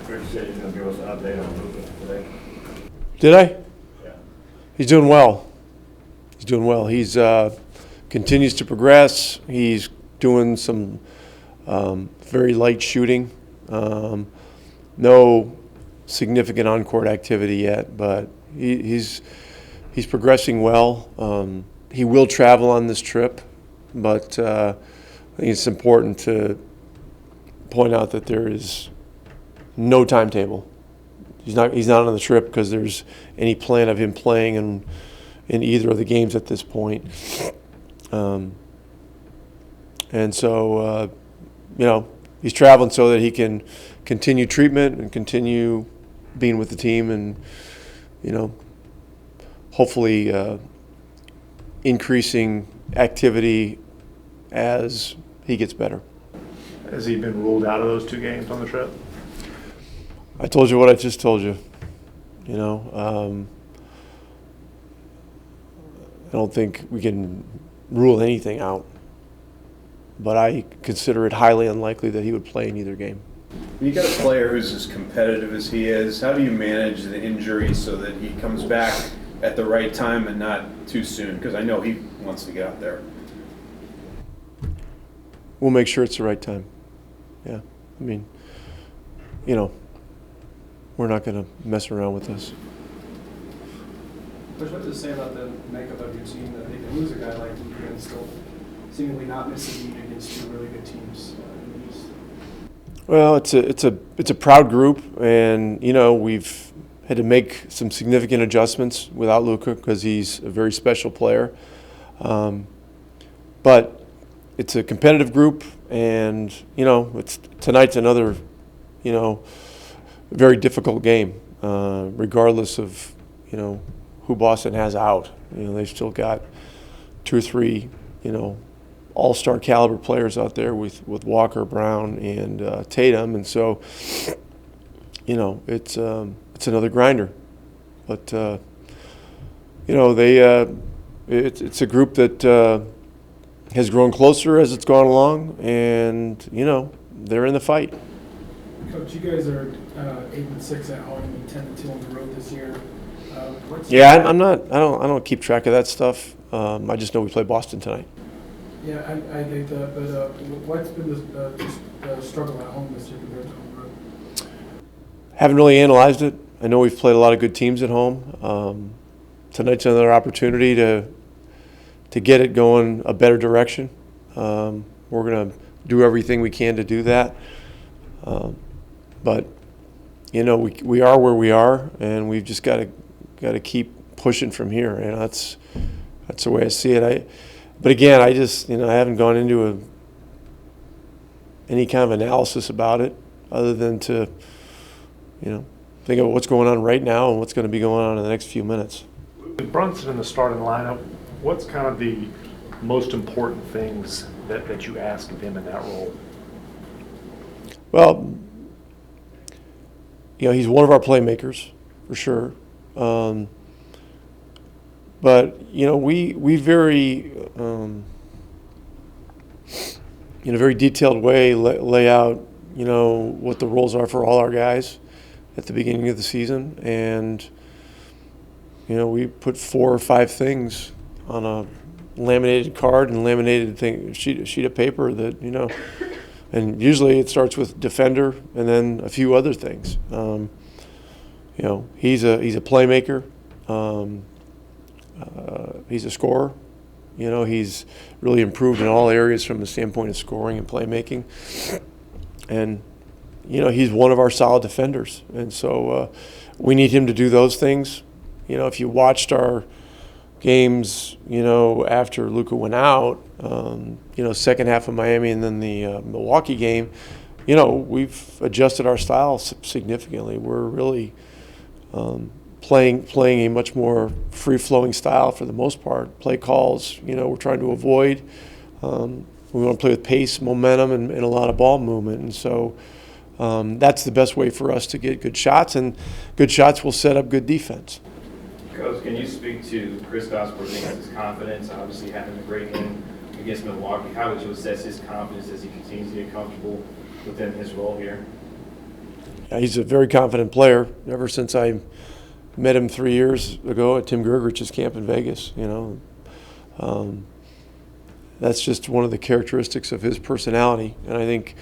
Chris said he's going to give us an update on Luka today. Did I? Yeah. He's doing well. He's doing well. He's continues to progress. He's doing some very light shooting. No significant on-court activity yet, but he's progressing well. He will travel on this trip, but I think it's important to point out that there is no timetable. He's not on the trip because there's any plan of him playing in either of the games at this point. And so, he's traveling so that he can continue treatment and continue being with the team and, hopefully increasing activity as he gets better. Has he been ruled out of those 2 games on the trip? I told you what I just told you. I don't think we can rule anything out, but I consider it highly unlikely that he would play in either game. You got a player who's as competitive as he is. How do you manage the injury so that he comes back at the right time and not too soon? Because I know he wants to get out there. We'll make sure it's the right time. Yeah. I mean, we're not going to mess around with this. Coach, what does it say about the makeup of your team that they can lose a guy like Luka and still seemingly not miss a beat against 2 really good teams in the East? Well, it's a proud group, and we've had to make some significant adjustments without Luka because he's a very special player. But it's a competitive group, and tonight's another very difficult game, regardless of who Boston has out. They've still got 2 or 3 all-star caliber players out there with Walker, Brown, and Tatum, and so it's another grinder. But it's a group that has grown closer as it's gone along, and they're in the fight. Coach, you guys are 8-6 at home and 10-2 on the road this year. Yeah, I'm not. I don't keep track of that stuff. I just know we play Boston tonight. Yeah, I get that. But what's been the struggle at home this year compared to home road? Haven't really analyzed it. I know we've played a lot of good teams at home. Tonight's another opportunity to get it going a better direction. We're going to do everything we can to do that. But we are where we are, and we've just got to keep pushing from here. That's the way I see it. But again, I just I haven't gone into any kind of analysis about it, other than to think of what's going on right now and what's going to be going on in the next few minutes. With Brunson in the starting lineup, what's kind of the most important things that you ask of him in that role? Well, he's one of our playmakers for sure. But we very in a very detailed way lay out what the roles are for all our guys at the beginning of the season, and we put 4 or 5 things on a laminated card and laminated sheet of paper that and usually it starts with defender and then a few other things. He's a playmaker. He's a scorer. He's really improved in all areas from the standpoint of scoring and playmaking. And, he's one of our solid defenders. And so we need him to do those things. If you watched our games, after Luka went out, second half of Miami and then the Milwaukee game, we've adjusted our style significantly. We're really playing a much more free-flowing style for the most part. Play calls, we're trying to avoid. We want to play with pace, momentum, and a lot of ball movement. And so that's the best way for us to get good shots, and good shots will set up good defense. Coach, can you speak to Kristaps Porzingis' confidence, obviously having a great game against Milwaukee? How would you assess his confidence as he continues to get comfortable within his role here? He's a very confident player. Ever since I met him 3 years ago at Tim Gergerich's camp in Vegas, that's just one of the characteristics of his personality. And I think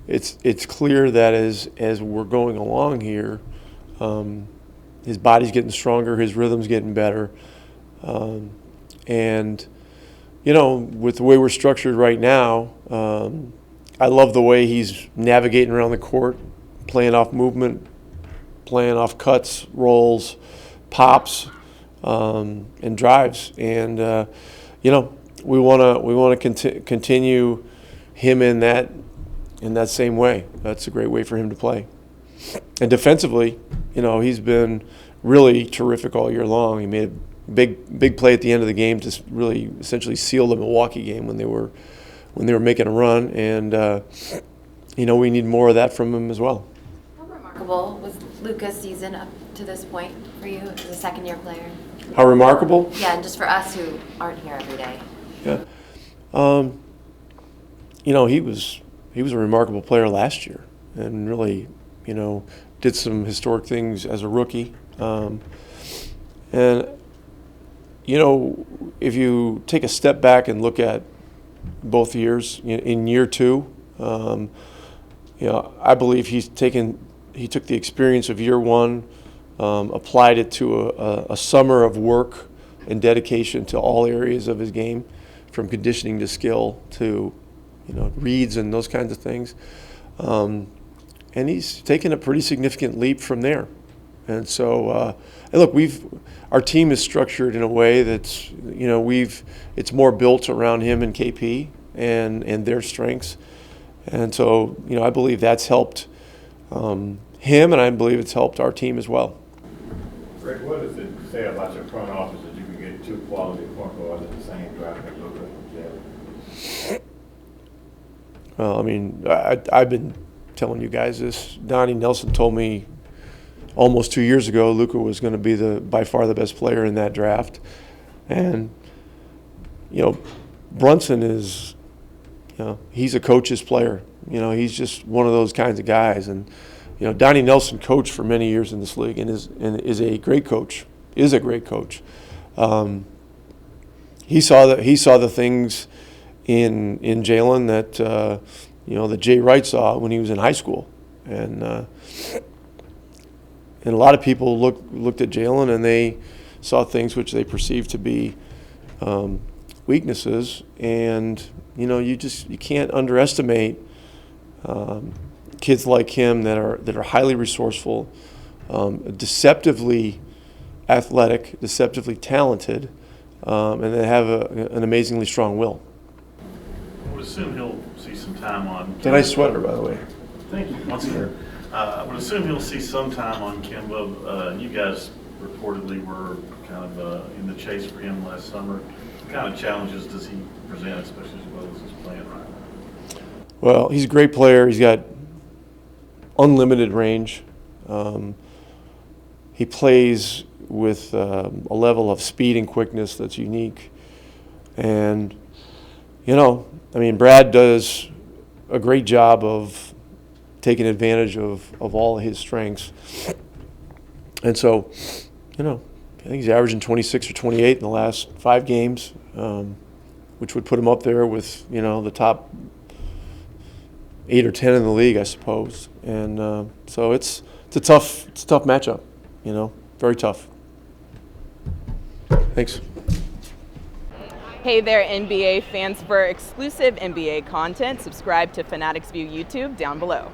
it's clear that as we're going along here, his body's getting stronger, his rhythm's getting better, and with the way we're structured right now, I love the way he's navigating around the court, playing off movement, playing off cuts, rolls, pops, and drives. And we want to continue him in that same way. That's a great way for him to play. And defensively, he's been really terrific all year long. He made a big play at the end of the game to really essentially seal the Milwaukee game when they were making a run. And we need more of that from him as well. How remarkable was Luka's season up to this point for you as a second-year player? How remarkable? Yeah, and just for us who aren't here every day. Yeah. He was a remarkable player last year, and really, did some historic things as a rookie. And if you take a step back and look at both years, in year two, I believe he took the experience of year one, applied it to a summer of work and dedication to all areas of his game, from conditioning to skill to reads and those kinds of things. And he's taken a pretty significant leap from there. And so, and look, our team is structured in a way that's, it's more built around him and KP and their strengths. And so, I believe that's helped him, and I believe it's helped our team as well. Rick, what does it say about your front office that you can get two quality point guards at the same draft pick? Well, I've been telling you guys this. Donnie Nelson told me almost 2 years ago Luka was going to be by far the best player in that draft. And, Brunson is, he's a coach's player. He's just one of those kinds of guys. And, Donnie Nelson coached for many years in this league and is a great coach, He saw the things in Jalen that, that Jay Wright saw when he was in high school. And a lot of people looked at Jalen and they saw things which they perceived to be weaknesses. And, you can't underestimate kids like him that are highly resourceful, deceptively athletic, deceptively talented, and that have an amazingly strong will. I would assume he'll see some time on. It's a nice sweater, by the way. Thank you. Once again, I would assume he'll see some time on Kemba. You guys reportedly were kind of in the chase for him last summer. What kind of challenges does he present, especially as well as he's playing right now? Well, he's a great player. He's got unlimited range. He plays with a level of speed and quickness that's unique. And, Brad does a great job of taking advantage of all of his strengths. And so, I think he's averaging 26 or 28 in the last 5 games, which would put him up there with, the top 8 or 10 in the league, I suppose. And so it's a tough matchup, very tough. Thanks. Hey there, NBA fans. For exclusive NBA content, subscribe to Fanatics View YouTube down below.